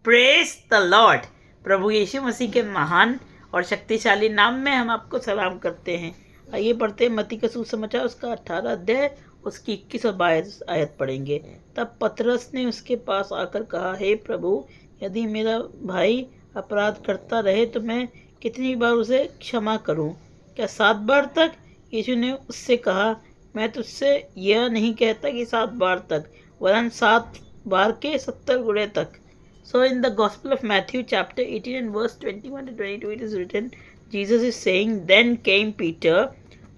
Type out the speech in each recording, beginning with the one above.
Praise the Lord. प्रभु यीशु मसीह के महान और शक्तिशाली नाम में हम आपको सलाम करते हैं। आइए पढ़ते हैं मत्ती का सुसमाचार उसका 18 अध्याय उसकी 21 और 22 आयत पढ़ेंगे। तब पतरस ने उसके पास आकर कहा, हे प्रभु, यदि मेरा भाई अपराध करता रहे तो मैं कितनी बार उसे क्षमा करूं? क्या 7 बार तक? यीशु ने उससे कहा, मैं तुझसे यह नहीं कहता कि 7 बार तक, वरन 7 बार के 70 गुणे तक। So in the Gospel of Matthew chapter 18 and verse 21 to 22 it is written, Jesus is saying, then came Peter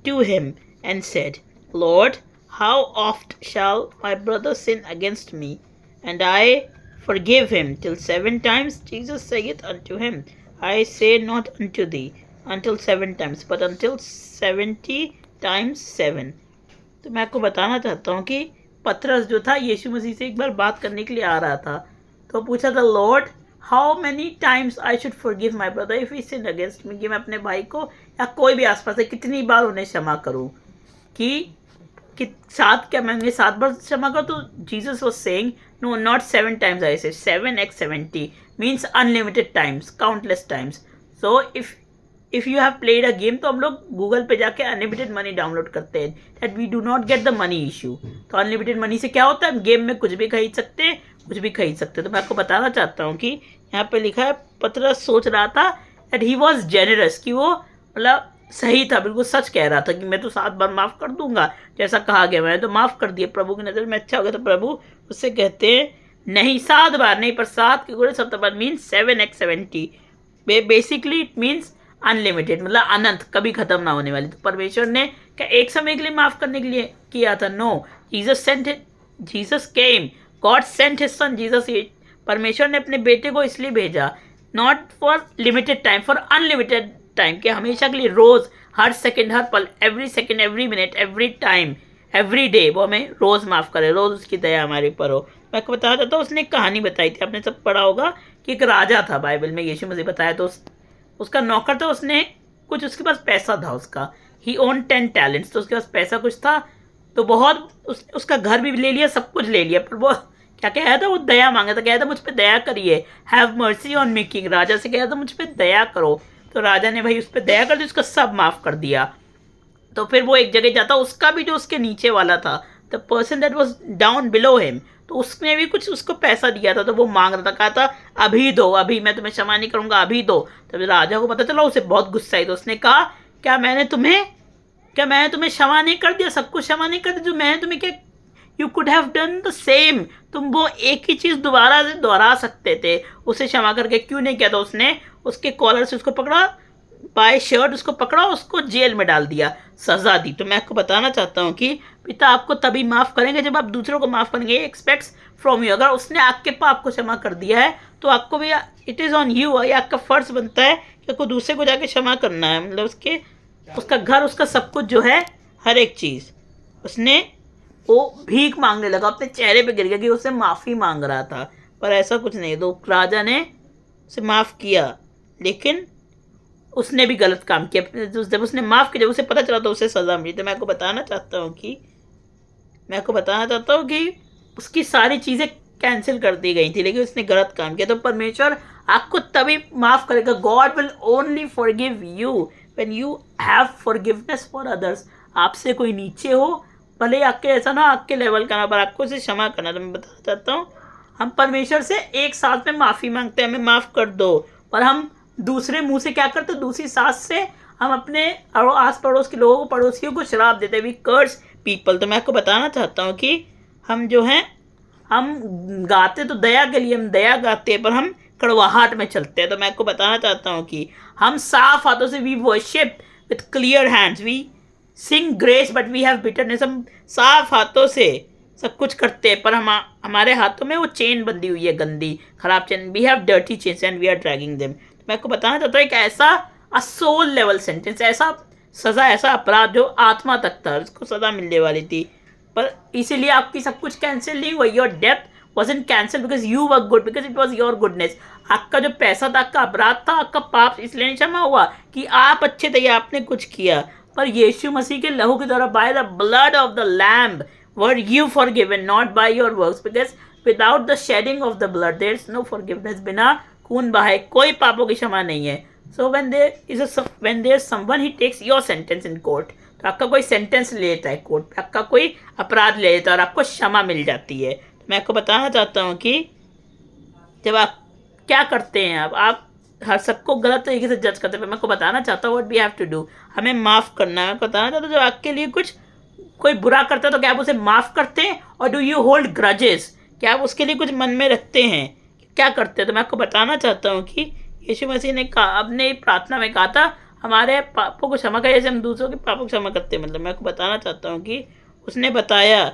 to him and said, Lord, how oft shall my brother sin against me, and I forgive him? Till 7 times? Jesus saith unto him, I say not unto thee until 7 times, but until 70 times 7. तो मैं आपको बताना चाहता हूँ कि पतरस जो था यीशु मसीह से एक बार बात करने के लिए आ रहा था, तो पूछा था, lord, how many times I should forgive my brother if he sin against me, कि मैं अपने भाई को या कोई भी आसपास है कितनी बार उन्हें क्षमा करूं? कि 7, क्या मैं उन्हें 7 बार क्षमा करूं? तो Jesus was saying, no, not 7 times, I say 7x 70 means unlimited times, countless times. So if you have played a game, तो हम लोग गूगल पे जाके अनलिमिटेड मनी डाउनलोड करते हैं, that we do not get the money issue. तो unlimited money से क्या होता है, हम गेम में कुछ भी खरीद सकते हैं, कुछ भी खरीद सकते हैं। तो मैं आपको बताना चाहता हूँ कि यहाँ पे लिखा है, पतरस सोच रहा था दैट ही वॉज जेनरस, कि वो मतलब सही था, बिल्कुल सच कह रहा था कि मैं तो 7 बार माफ़ कर दूंगा, जैसा कहा गया मैंने तो माफ़ कर दिया, प्रभु की नज़र में अच्छा हो गया। तो प्रभु उससे कहते हैं, नहीं 7 बार नहीं, पर 7 के गुणे 70 बार means 7x 70। Basically it means unlimited, मतलब अनंत, कभी खत्म ना होने वाली। तो परमेश्वर ने क्या एक समय के लिए माफ़ करने के लिए किया था? No, Jesus came, God sent his son Jesus. परमेश्वर ने अपने बेटे को इसलिए भेजा, not for limited time, for unlimited time, कि हमेशा के लिए, रोज़, हर सेकंड, हर पल, every second, every minute, every time, every day, वो हमें रोज़ माफ़ करे, रोज़ उसकी दया हमारे ऊपर हो। मैं आपको बताया था, उसने एक कहानी बताई थी, आपने सब पढ़ा होगा, कि एक राजा था बाइबल में, यीशु मसीह बताया, तो उसका नौकर था, उसने कुछ, उसके पास पैसा था, उसका ही ओन 10 टैलेंट्स, तो उसके पास पैसा कुछ था, तो बहुत उसका घर भी ले लिया, सब कुछ ले लिया, पर वो क्या कह रहा था, वो दया मांगा था, कह रहा था मुझ पर दया करिए, have mercy on me king. राजा से कह रहा था मुझ पर दया करो, तो राजा ने भाई उस पर दया कर दी, उसका सब माफ़ कर दिया। तो फिर वो एक जगह जाता, उसका भी जो उसके नीचे वाला था, the person that was down below him, तो उसने भी कुछ उसको पैसा दिया था, तो वो मांग रहा था, कहा था अभी दो, अभी मैं तुम्हें क्षमा नहीं करूँगा, अभी दो। तब राजा को पता चला, उसे बहुत गुस्सा आई, तो उसने कहा, क्या मैंने तुम्हें क्षमा नहीं कर दिया, सब कुछ क्षमा नहीं कर दिया जो मैंने तुम्हें, क्या you could have done the same, तुम वो एक ही चीज़ दोबारा से दोहरा सकते थे, उसे क्षमा करके क्यों नहीं किया? तो उसने उसके कॉलर से उसको पकड़ा, बाय शर्ट उसको पकड़ा, उसको जेल में डाल दिया, सज़ा दी। तो मैं आपको बताना चाहता हूँ कि पिता आपको तभी माफ़ करेंगे जब आप दूसरों को माफ़ करेंगे, एक्सपेक्ट्स फ्रॉम यू। अगर उसने आपके पाप को क्षमा कर दिया है, तो आपको भी, इट इज़ ऑन यू, ये आपका फ़र्ज़ बनता है कि आपको दूसरे को जाके क्षमा करना है, मतलब उसका घर, उसका सब कुछ जो है, हर एक चीज़। उसने वो भीख मांगने लगा, अपने चेहरे पे गिर गया कि उससे माफ़ी मांग रहा था, पर ऐसा कुछ नहीं। तो राजा ने उसे माफ़ किया, लेकिन उसने भी गलत काम किया। जब उसने माफ़ किया, जब उसे पता चला, तो उसे सज़ा मिली। तो मैं आपको बताना चाहता हूँ कि उसकी सारी चीज़ें कैंसिल कर दी गई थी, लेकिन उसने गलत काम किया। तो परमेश्वर आपको तभी माफ़ करेगा, God will only forgive you when you have forgiveness for others. आपसे कोई नीचे हो, भले आपके ऐसा ना, आपके लेवल का ना, पर आपको उसे क्षमा करना। तो मैं बताना चाहता हूँ, हम परमेश्वर से एक साथ में माफ़ी मांगते हैं, हमें माफ़ कर दो, पर हम दूसरे मुंह से क्या करते, दूसरी सांस से हम अपने आस पड़ोस के लोगों को, पड़ोसियों को श्राप देते हैं, वी कर्स पीपल। तो मैं आपको बताना चाहता हूँ कि हम जो हैं, हम गाते तो दया के लिए, हम दया गाते हैं, पर हम कड़वाहट में चलते हैं। तो मैं आपको बताना चाहता हूँ कि हम साफ हाथों से, we worship with clear hands, we sing grace but we have bitterness. हम साफ हाथों से सब कुछ करते हैं, पर हमारे हाथों में वो चेन बंधी हुई है, गंदी खराब chain, we have dirty chains and we are dragging them. मैं आपको बताना चाहता हूँ, एक ऐसा सोल लेवल सेंटेंस, ऐसा सज़ा, ऐसा अपराध जो आत्मा तक था, उसको सज़ा मिलने वाली थी, पर इसीलिए आपकी सब कुछ कैंसिल नहीं हुआ। Your depth wasn't cancelled because you were good, because it was your goodness। आपका जो पैसा था, आपका अपराध था, आपका पाप इसलिए नहीं क्षमा हुआ कि आप अच्छे थे या आपने कुछ किया, पर यीशु मसीह के लहू के द्वारा, by the blood of the lamb were you forgiven, not by your works, because without the shedding of the blood there is no forgiveness, बिना खून बहाए कोई पापों की क्षमा नहीं है. So when there someone he takes your sentence in court, तो आपका कोई सेंटेंस ले लेता है कोर्ट, आपका कोई अपराध ले लेता है और आपको क्षमा मिल जाती है. तो मैं आपको बताना चाहता हूँ कि जब आप क्या करते हैं, अब आप हर सबको गलत तरीके से जज करते हैं. मैं आपको बताना चाहता हूँ what we have to do, हमें माफ़ करना है. मैं बताना चाहता हूँ जब आपके लिए कुछ कोई बुरा करता है तो क्या आप उसे माफ़ करते हैं, और डू यू होल्ड ग्रजेस, क्या आप उसके लिए कुछ मन में रखते हैं, क्या करते हैं. तो मैं आपको बताना चाहता हूँ कि यीशु मसीह ने कहा, अपने प्रार्थना में कहा था हमारे पापों को क्षमा करें जैसे हम दूसरों के पापों को क्षमा करते हैं. मतलब मैं आपको बताना चाहता हूँ कि उसने बताया,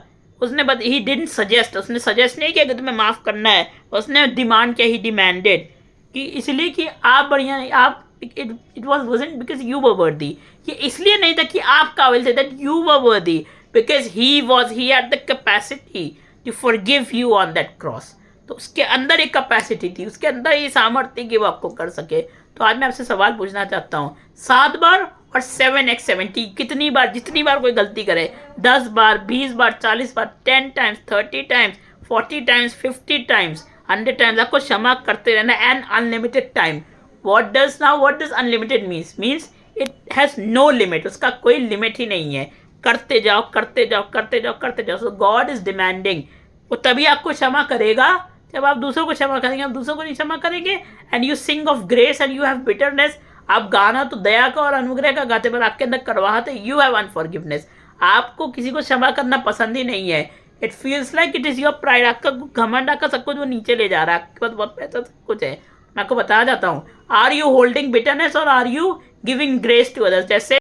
ही डिडंट सजेस्ट, उसने सजेस्ट नहीं किया कि तुम्हें माफ़ करना है, उसने डिमांड किया, ही डिमांडेड, कि इसलिए कि आप बढ़िया नहीं, आप it wasn't because you were वर्दी, ये इसलिए नहीं था कि आप काबिल थे, that you were worthy, because he had the capacity to forgive you on that cross. तो उसके अंदर एक कैपेसिटी थी, उसके अंदर ये सामर्थ्य कि वो आपको कर सके. तो आज मैं आपसे सवाल पूछना चाहता हूँ, 7 बार और 7x70 कितनी बार, जितनी बार कोई गलती करे, 10 बार, 20 बार, 40 बार, 10 times, 30 times, 40 times, 50 times, 100 times आपको क्षमा करते रहना, and unlimited time. What does unlimited means it has no limit, उसका कोई लिमिट ही नहीं है. करते जाओ, करते जाओ, करते जाओ, करते जाओ. सो गॉड इज डिमांडिंग, वो तभी आपको क्षमा करेगा जब आप दूसरों को क्षमा करेंगे. आप दूसरों को नहीं क्षमा करेंगे, and you sing of grace and you have bitterness. आप गाना तो दया का और अनुग्रह का गाते, पर आपके अंदर कड़वाहट है, यू हैव अनफॉरगिवनेस. आपको किसी को क्षमा करना पसंद ही नहीं है. It feels like it is your pride, आपका घमंड, आपका सब कुछ वो नीचे ले जा रहा है, आपके पास बहुत पैसा सब कुछ है. मैं आपको बताना चाहता हूँ, आर यू होल्डिंग बिटरनेस और are you giving grace to others. जैसे